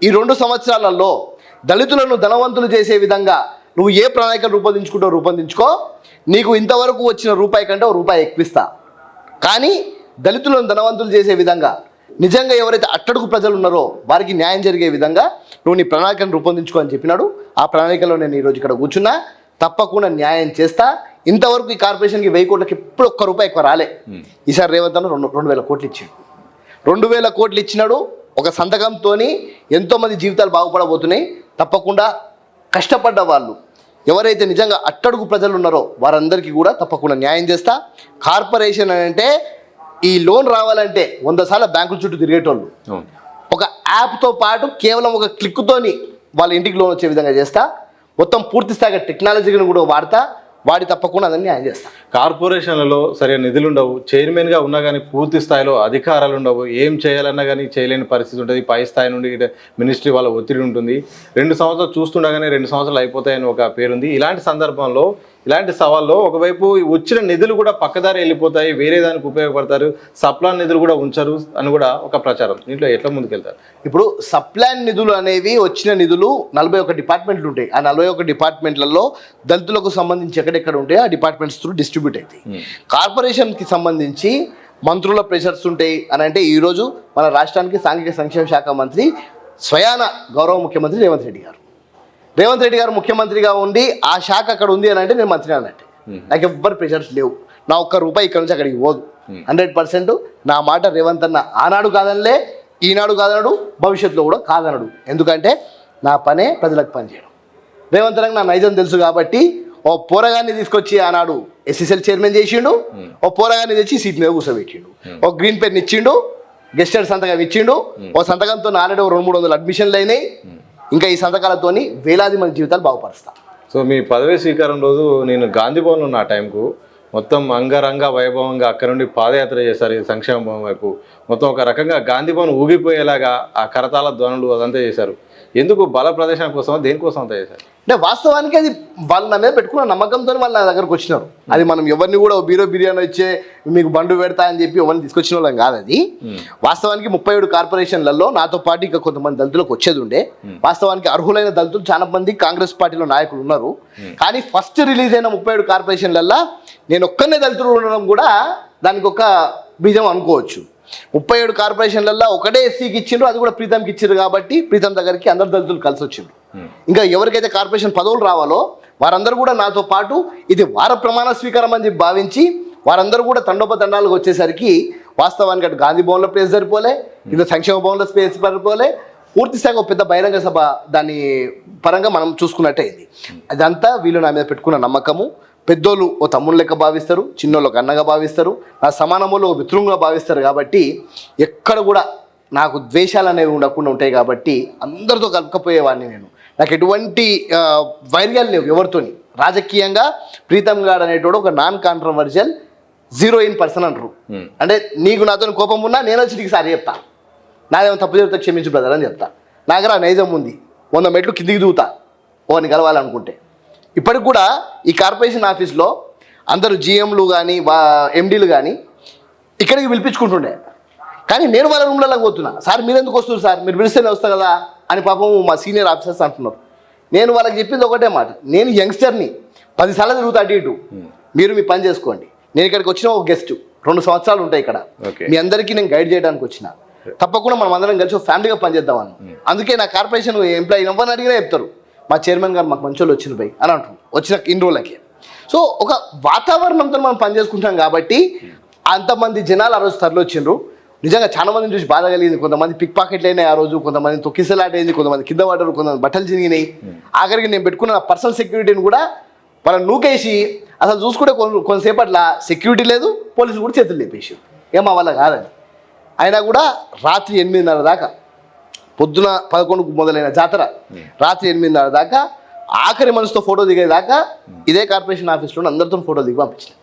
ఈ 2 సంవత్సరాలలో దళితులను ధనవంతులు చేసే విధంగా నువ్వు ఏ ప్రణాళికలు రూపొందించుకో, నీకు ఇంతవరకు వచ్చిన రూపాయి కంటే రూపాయి ఎక్కువిస్తా. కానీ దళితులను ధనవంతులు చేసే విధంగా, నిజంగా ఎవరైతే అట్టడుగు ప్రజలు ఉన్నారో వారికి న్యాయం జరిగే విధంగా నువ్వు నీ ప్రణాళికను రూపొందించుకో అని చెప్పినాడు. ఆ ప్రణాళికలో నేను ఈరోజు ఇక్కడ కూర్చున్నా. తప్పకుండా న్యాయం చేస్తా. ఇంతవరకు ఈ కార్పొరేషన్కి 1000 కోట్లకి ఎప్పుడు ఒక్క రూపాయి ఎక్కువ రాలే. ఈసారి రేవంత్ అన్న 2,000 కోట్లు ఇచ్చాడు. 2,000 కోట్లు ఇచ్చినాడు. ఒక సంతకంతో ఎంతోమంది జీవితాలు బాగుపడబోతున్నాయి. తప్పకుండా కష్టపడ్డ వాళ్ళు ఎవరైతే నిజంగా అట్టడుగు ప్రజలు ఉన్నారో వారందరికీ కూడా తప్పకుండా న్యాయం చేస్తా. కార్పొరేషన్ అంటే ఈ లోన్ రావాలంటే 100 సార్లు బ్యాంకుల చుట్టూ తిరిగేటోళ్ళు. ఒక యాప్తో పాటు కేవలం ఒక క్లిక్తోని వాళ్ళ ఇంటికి లోన్ వచ్చే విధంగా చేస్తా. మొత్తం పూర్తి స్థాయిగా టెక్నాలజీని కూడా వాడి తప్పకుండా అదన్నీ న్యాయం చేస్తా. కార్పొరేషన్లలో సరైన నిధులు ఉండవు, చైర్మన్గా ఉన్నా కానీ పూర్తి స్థాయిలో అధికారాలు ఉండవు, ఏం చేయాలన్నా కానీ చేయలేని పరిస్థితి ఉంటుంది. పై స్థాయి నుండి మినిస్ట్రీ వాళ్ళ ఒత్తిడి ఉంటుంది. 2 సంవత్సరాలు చూస్తుండగానే 2 సంవత్సరాలు అయిపోతాయని ఒక పేరుంది. ఇలాంటి సందర్భంలో, ఇలాంటి సవాల్లో ఒకవైపు వచ్చిన నిధులు కూడా పక్కదారి వెళ్ళిపోతాయి, వేరే దానికి ఉపయోగపడతారు, సప్లాన్ నిధులు కూడా ఉంచరు అని కూడా ఒక ప్రచారం. దీంట్లో ఎట్లా ముందుకెళ్తారు? ఇప్పుడు సప్లాన్ నిధులు అనేవి వచ్చిన నిధులు 41 డిపార్ట్మెంట్లు ఉంటాయి. ఆ 41 డిపార్ట్మెంట్లలో దళితులకు సంబంధించి ఎక్కడెక్కడ ఉంటాయో ఆ డిపార్ట్మెంట్స్ త్రూ డిస్ట్రిబ్యూట్ అవుతాయి. కార్పొరేషన్కి సంబంధించి మంత్రుల ప్రెషర్స్ ఉంటాయి అని అంటే ఈరోజు మన రాష్ట్రానికి సాంఘిక సంక్షేమ శాఖ మంత్రి స్వయాన గౌరవ ముఖ్యమంత్రి రేవంత్ రెడ్డి గారు ముఖ్యమంత్రిగా ఉండి ఆ శాఖ అక్కడ ఉంది అని అంటే నేను మంత్రి అన్నట్టే. నాకు ఎవ్వరు ప్రెషర్స్ లేవు. నా ఒక్క రూపాయి ఇక్కడ నుంచి అక్కడికి పోదు. 100% నా మాట రేవంత్ అన్న ఆనాడు కాదనలే, ఈనాడు కాదనడు, భవిష్యత్తులో కూడా కాదనడు. ఎందుకంటే నా పనే ప్రజలకు పనిచేయడం. రేవంత్ అన్నకు నా నైజం తెలుసు కాబట్టి ఓ పోరగాన్ని తీసుకొచ్చి ఆనాడు ఎస్ఎస్ఎల్ చైర్మన్ చేసిండు, ఓ పోరగాన్ని తెచ్చి సీట్ మీద కూర్చోబెట్టిండు, ఓ గ్రీన్ పెన్ ఇచ్చిండు, గెస్టెడ్ సంతకం ఇచ్చిండు. ఓ సంతకంతో ఆల్రెడీ 200-300 అడ్మిషన్లు అయినాయి. ఇంకా ఈ సంతకాలతోని వేలాది మంది జీవితాలు బాగుపరుస్తా. సో మీ పదవీ స్వీకారం రోజు నేను గాంధీ భవన్లో ఉన్న టైంకు మొత్తం అంగరంగ వైభవంగా అక్కడ నుండి పాదయాత్ర చేశారు. ఈ సంక్షేమ భవన్ వైపు మొత్తం ఒక రకంగా గాంధీ భవన్ ఊగిపోయేలాగా ఆ కరతాళ ధ్వనులు అదంతా చేశారు. ఎందుకు? బల ప్రదర్శన కోసం, దేనికోసం అంతా చేశారు? అంటే వాస్తవానికి అది వాళ్ళు నా మీద పెట్టుకున్న నమ్మకంతో వాళ్ళు నా దగ్గరకు వచ్చినారు. అది మనం ఎవరిని కూడా బిర్యానీ వచ్చే మీకు బండు పెడతా అని చెప్పి ఎవరిని తీసుకొచ్చిన వాళ్ళం కాదు. అది వాస్తవానికి 37 కార్పొరేషన్లలో నాతో పాటు ఇంకా కొంతమంది దళితులకు వచ్చేది ఉండే. వాస్తవానికి అర్హులైన దళితులు చాలా మంది కాంగ్రెస్ పార్టీలో నాయకులు ఉన్నారు. కానీ ఫస్ట్ రిలీజ్ అయిన 37 కార్పొరేషన్లలో నేను ఒక్కనే దళితులు ఉండడం కూడా దానికి ఒక బీజం అనుకోవచ్చు. 37 కార్పొరేషన్లలో ఒకటే ఎస్సీకి ఇచ్చిండ్రు, అది కూడా ప్రీతంకి ఇచ్చారు. కాబట్టి ప్రీతం దగ్గరికి అందరు దళితులు కలిసి వచ్చిండ్రు. ఇంకా ఎవరికైతే కార్పొరేషన్ పదవులు రావాలో వారందరూ కూడా నాతో పాటు ఇది వార ప్రమాణ స్వీకారం అని చెప్పి భావించి వారందరూ కూడా తండోపతండాలకు వచ్చేసరికి వాస్తవానికి అటు గాంధీ భవన్లో ప్లేస్ సరిపోలే, ఇది సంక్షేమ భవన్లో స్పేస్ సరిపోలే. పూర్తి స్థాయిగా ఒక పెద్ద బహిరంగ సభ దాని పరంగా మనం చూసుకున్నట్టే అయింది. అదంతా వీళ్ళు నా మీద పెట్టుకున్న నమ్మకము. పెద్దోళ్ళు ఓ తమ్ముళ్ళు లెక్క భావిస్తారు, చిన్నోళ్ళు ఒక అన్నగా భావిస్తారు, నా సమానములు ఒక మిత్రులుగా భావిస్తారు. కాబట్టి ఎక్కడ కూడా నాకు ద్వేషాలు అనేవి ఉండకుండా ఉంటాయి. కాబట్టి అందరితో కలుపుకపోయేవాడిని నేను. నాకు ఎటువంటి వైర్యాలు లేవు ఎవరితోని. రాజకీయంగా ప్రీతం గాడు అనేటోడు ఒక నాన్ కాంట్రవర్షియల్ 0 పర్సన్ అంటారు. అంటే నీకు నాతో కోపం ఉన్నా నేను వచ్చి నీకు సారి చెప్తా, నాదేమో తప్పు చెప్తా క్షమించు బ్రదర్ అని చెప్తా. నా దగ్గర నైజం ఉంది. 100 మెట్లు కిందికి దూతా ఓని కలవాలనుకుంటే. ఇప్పటికి కూడా ఈ కార్పొరేషన్ ఆఫీస్లో అందరూ జిఎంలు కానీ ఎండీలు కానీ ఇక్కడికి పిలిపించుకుంటుండే. కానీ నేను వాళ్ళ రూమ్లలోకి పోతున్నా. సార్ మీరు ఎందుకు వస్తున్నారు సార్, మీరు పిలిస్తేనే వస్తా కదా అని పాపం మా సీనియర్ ఆఫీసర్స్ అంటున్నారు. నేను వాళ్ళకి చెప్పింది ఒకటే మాట, నేను యంగ్స్టర్ని 10 సార్లు తిరుగుతా అటు ఇటు, మీరు మీ పని చేసుకోండి. నేను ఇక్కడికి వచ్చిన ఒక గెస్ట్ 2 సంవత్సరాలు ఉంటాయి ఇక్కడ. మీ అందరికీ నేను గైడ్ చేయడానికి వచ్చిన. తప్పకుండా మనం అందరం కలిసి ఒక ఫ్యామిలీగా పనిచేద్దామని. అందుకే నా కార్పొరేషన్ ఎంప్లాయీ ఎవరిని అడిగినా చెప్తారు, మా చైర్మన్ గారు మాకు మంచి వాళ్ళు వచ్చిన పోయి అని అంటారు వచ్చిన ఇన్ని రోజులకి. సో ఒక వాతావరణంతో మనం పనిచేసుకుంటాం కాబట్టి అంతమంది జనాలు ఆ రోజు తరలి వచ్చిండ్రు. నిజంగా చాలా మందిని చూసి బాధ కలిగింది. కొంతమంది పిక్ పాకెట్లు అయినాయి ఆ రోజు, కొంతమంది తొక్కిసలాట అయింది, కొంతమంది కింద పడ్డారు, కొంతమంది బట్టలు చిరిగినాయి. ఆఖరికి నేను పెట్టుకున్న పర్సనల్ సెక్యూరిటీని కూడా వాళ్ళని నూకేసి అసలు చూసుకుంటే కొంతసేపట్ల సెక్యూరిటీ లేదు, పోలీసులు కూడా చేతులు లేపేసి ఏమా వల్ల కాదని. అయినా కూడా రాత్రి 8:30 దాకా, పొద్దున 11కు మొదలైన జాతర రాత్రి 8:30 దాకా ఆఖరి మనసుతో ఫోటో దిగేదాకా ఇదే కార్పొరేషన్ ఆఫీస్లో అందరితో ఫోటో దిగి పంపించిన.